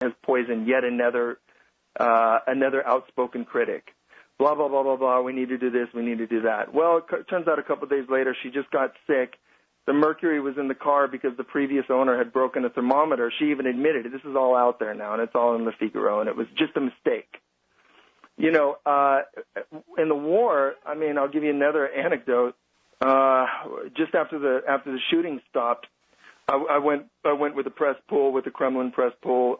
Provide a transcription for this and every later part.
has poisoned yet another outspoken critic. Blah, blah, blah, blah, blah. We need to do this. We need to do that. Well, it turns out a couple of days later she just got sick. The mercury was in the car because the previous owner had broken a thermometer. She even admitted it. This is all out there now, and it's all in Le Figaro, and it was just a mistake. In the war, I mean, I'll give you another anecdote. Just after the shooting stopped, I went with the press pool, with the Kremlin press pool,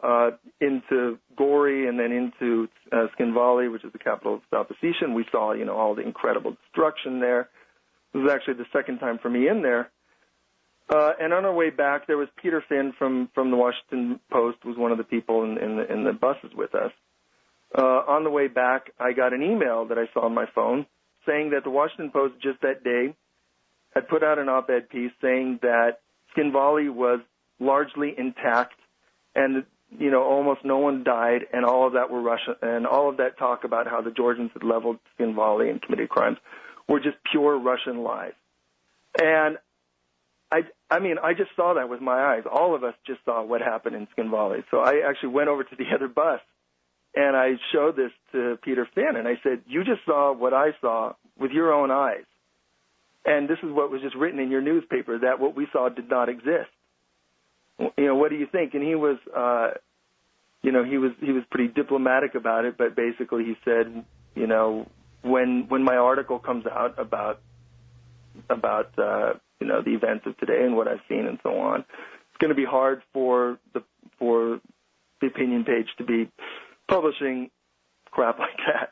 into Gori and then into Skinvali, which is the capital of South Ossetia. And we saw, all the incredible destruction there. It was actually the second time for me in there. And on our way back, there was Peter Finn from the Washington Post, was one of the people in the buses with us. On the way back, I got an email that I saw on my phone saying that the Washington Post just that day had put out an op-ed piece saying that Skinvali was largely intact and, almost no one died, and all of that were Russian, and all of that talk about how the Georgians had leveled Skinvali and committed crimes were just pure Russian lies. And I just saw that with my eyes. All of us just saw what happened in Skinvali. So I actually went over to the other bus, and I showed this to Peter Finn, and I said, you just saw what I saw with your own eyes. And this is what was just written in your newspaper, that what we saw did not exist. What do you think? And he was, he was pretty diplomatic about it, but basically he said, when my article comes out about the events of today and what I've seen and so on, it's going to be hard for the opinion page to be publishing crap like that.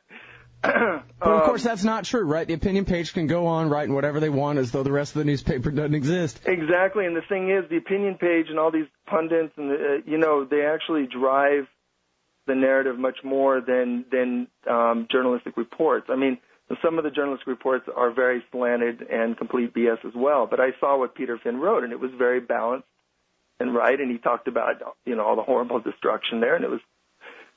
But of course, that's not true, right? The opinion page can go on writing whatever they want as though the rest of the newspaper doesn't exist. Exactly, and the thing is, the opinion page and all these pundits, and they actually drive the narrative much more than journalistic reports. I mean, some of the journalistic reports are very slanted and complete BS as well. But I saw what Peter Finn wrote, and it was very balanced and right, and he talked about all the horrible destruction there,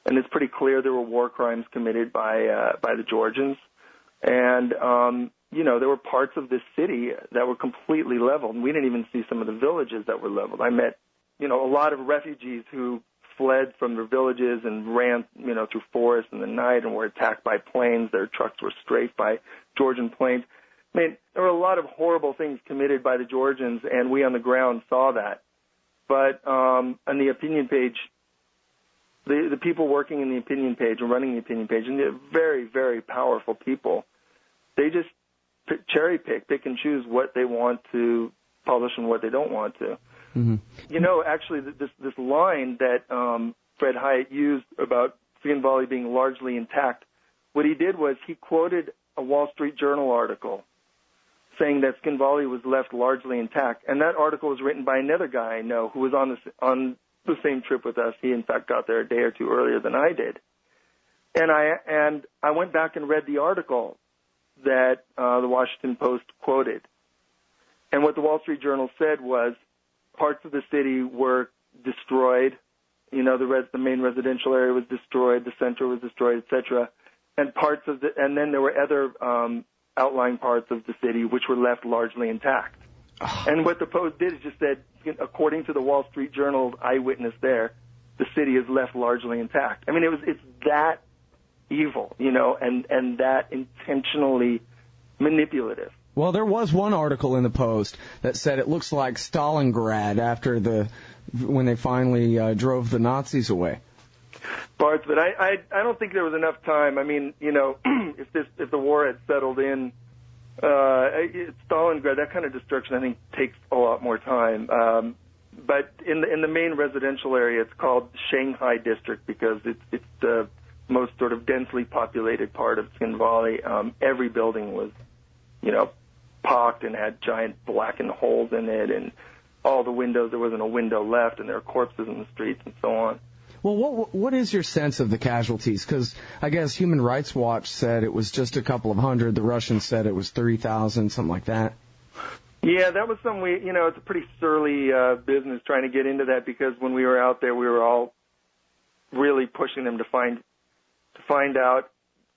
and it's pretty clear there were war crimes committed by the Georgians. And, there were parts of this city that were completely leveled. And we didn't even see some of the villages that were leveled. I met, a lot of refugees who fled from their villages and ran, through forests in the night and were attacked by planes. Their trucks were strafed by Georgian planes. I mean, there were a lot of horrible things committed by the Georgians, and we on the ground saw that. But on the opinion page, the people working in the opinion page and running the opinion page, and they're very, very powerful people, they just pick and choose what they want to publish and what they don't want to. Mm-hmm. Actually, this line that Fred Hyatt used about Skinvali being largely intact, what he did was he quoted a Wall Street Journal article saying that Skinvali was left largely intact, and that article was written by another guy I know who was on the same trip with us. He, in fact, got there a day or two earlier than I did. And I went back and read the article that the Washington Post quoted. And what the Wall Street Journal said was parts of the city were destroyed. The main residential area was destroyed, the center was destroyed, etc. And then there were other outlying parts of the city which were left largely intact. And what the Post did is just said, according to the Wall Street Journal eyewitness there, the city is left largely intact. I mean, it's that evil, and that intentionally manipulative. Well, there was one article in the Post that said it looks like Stalingrad when they finally drove the Nazis away. Parts, but I don't think there was enough time. I mean, if the war had settled in, Stalingrad, that kind of destruction, I think, takes a lot more time. But in the main residential area, it's called Shanghai District because it's the most sort of densely populated part of Skinvali. Every building was, pocked and had giant blackened holes in it, and all the windows, there wasn't a window left, and there were corpses in the streets and so on. Well, what is your sense of the casualties? Because I guess Human Rights Watch said it was just a couple of hundred. The Russians said it was 3,000, something like that. Yeah, that was it's a pretty surly business trying to get into that, because when we were out there, we were all really pushing them to find out,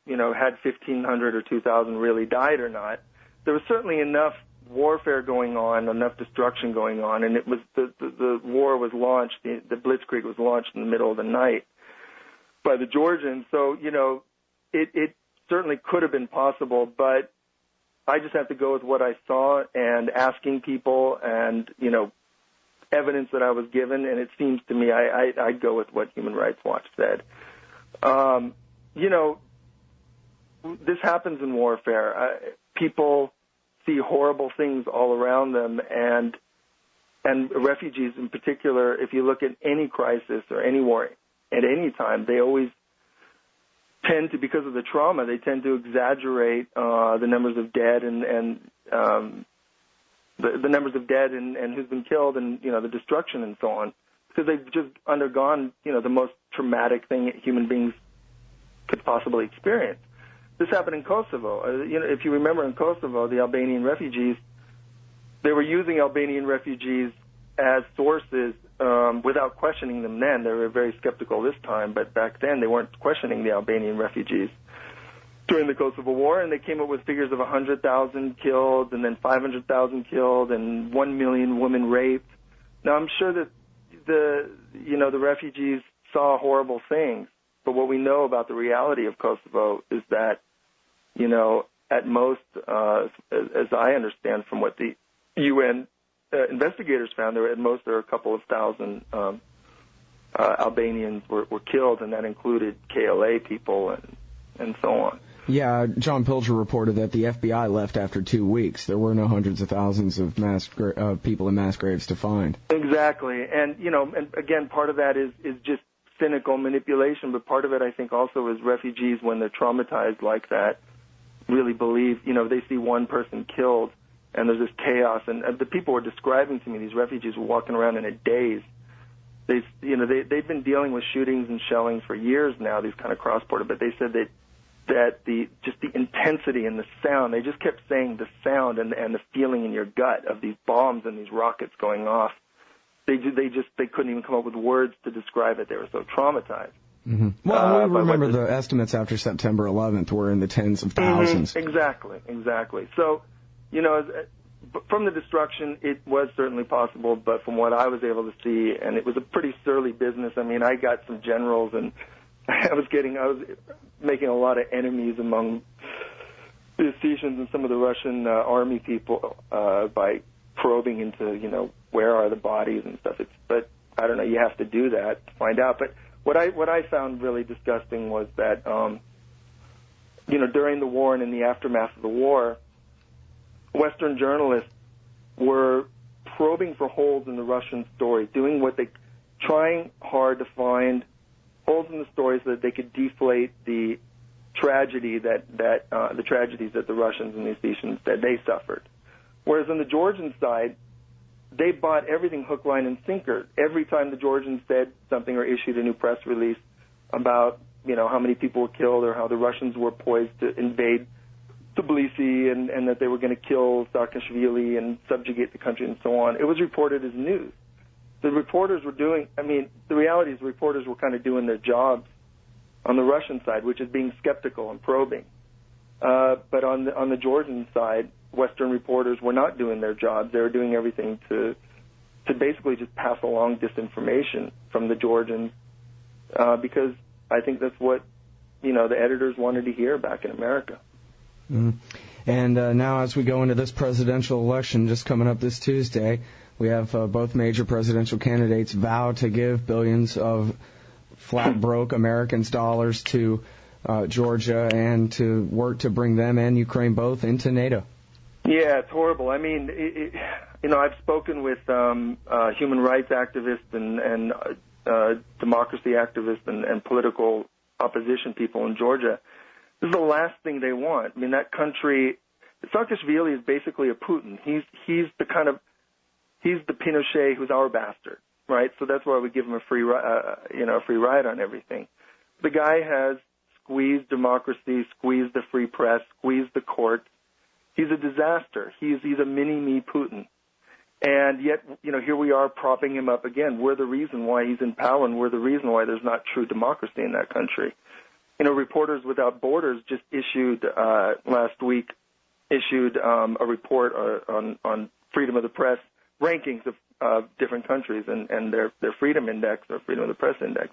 had 1,500 or 2,000 really died or not. There was certainly enough warfare going on, enough destruction going on, and it was the war was launched, the Blitzkrieg was launched in the middle of the night by the Georgians. So, it certainly could have been possible, but I just have to go with what I saw and asking people and, evidence that I was given, and it seems to me I'd go with what Human Rights Watch said. This happens in warfare. People see horrible things all around them, and refugees in particular, if you look at any crisis or any war at any time, they always tend to, because of the trauma, they tend to exaggerate the numbers of dead and the numbers of dead and who's been killed and, the destruction and so on, because they've just undergone, the most traumatic thing human beings could possibly experience. This happened in Kosovo. If you remember in Kosovo, the Albanian refugees, they were using Albanian refugees as sources without questioning them then. They were very skeptical this time, but back then they weren't questioning the Albanian refugees during the Kosovo War, and they came up with figures of 100,000 killed and then 500,000 killed and 1 million women raped. Now, I'm sure that the refugees saw horrible things, but what we know about the reality of Kosovo is that, at most, as I understand from what the UN investigators found, there are a couple of thousand Albanians were killed, and that included KLA people and so on. Yeah, John Pilger reported that the FBI left after 2 weeks. There were no hundreds of thousands of people in mass graves to find. Exactly, and and again, part of that is just cynical manipulation, but part of it, I think, also is refugees, when they're traumatized like that, really believe, they see one person killed, and there's this chaos, and the people were describing to me, these refugees were walking around in a daze. They've been dealing with shootings and shellings for years now, these kind of cross-border, but they said that the intensity and the sound, they just kept saying the sound and the feeling in your gut of these bombs and these rockets going off. They couldn't even come up with words to describe it. They were so traumatized. Mm-hmm. Well, we remember the estimates after September 11th were in the tens of thousands. Mm-hmm. Exactly. So, from the destruction, it was certainly possible, but from what I was able to see, and it was a pretty surly business. I mean, I got some generals, and I was making a lot of enemies among the Ossetians and some of the Russian army people by probing into, where are the bodies and stuff. But I don't know, you have to do that to find out. But what I found really disgusting was that, during the war and in the aftermath of the war, Western journalists were probing for holes in the Russian story, trying hard to find holes in the story so that they could deflate the tragedy the tragedies that the Russians and the Ossetians that they suffered. Whereas on the Georgian side, they bought everything hook, line, and sinker. Every time the Georgians said something or issued a new press release about, how many people were killed or how the Russians were poised to invade Tbilisi and that they were going to kill Saakashvili and subjugate the country and so on, it was reported as news. The reporters were the reality is the reporters were kind of doing their jobs on the Russian side, which is being skeptical and probing. But on the Georgian side, Western reporters were not doing their jobs. They were doing everything to basically just pass along disinformation from the Georgians because I think that's what, the editors wanted to hear back in America. Mm. And now as we go into this presidential election just coming up this Tuesday, we have both major presidential candidates vow to give billions of flat broke Americans' dollars to Georgia and to work to bring them and Ukraine both into NATO. Yeah, it's horrible. I mean, I've spoken with human rights activists and democracy activists and political opposition people in Georgia. This is the last thing they want. I mean, that country, Saakashvili is basically a Putin. He's the Pinochet who's our bastard, right? So that's why we give him a free ride on everything. The guy has squeezed democracy, squeezed the free press, squeezed the court. He's a disaster. He's a mini-me Putin. And yet, here we are propping him up again. We're the reason why he's in power, and we're the reason why there's not true democracy in that country. Reporters Without Borders just issued last week issued a report on freedom of the press rankings of different countries and their freedom index or freedom of the press index.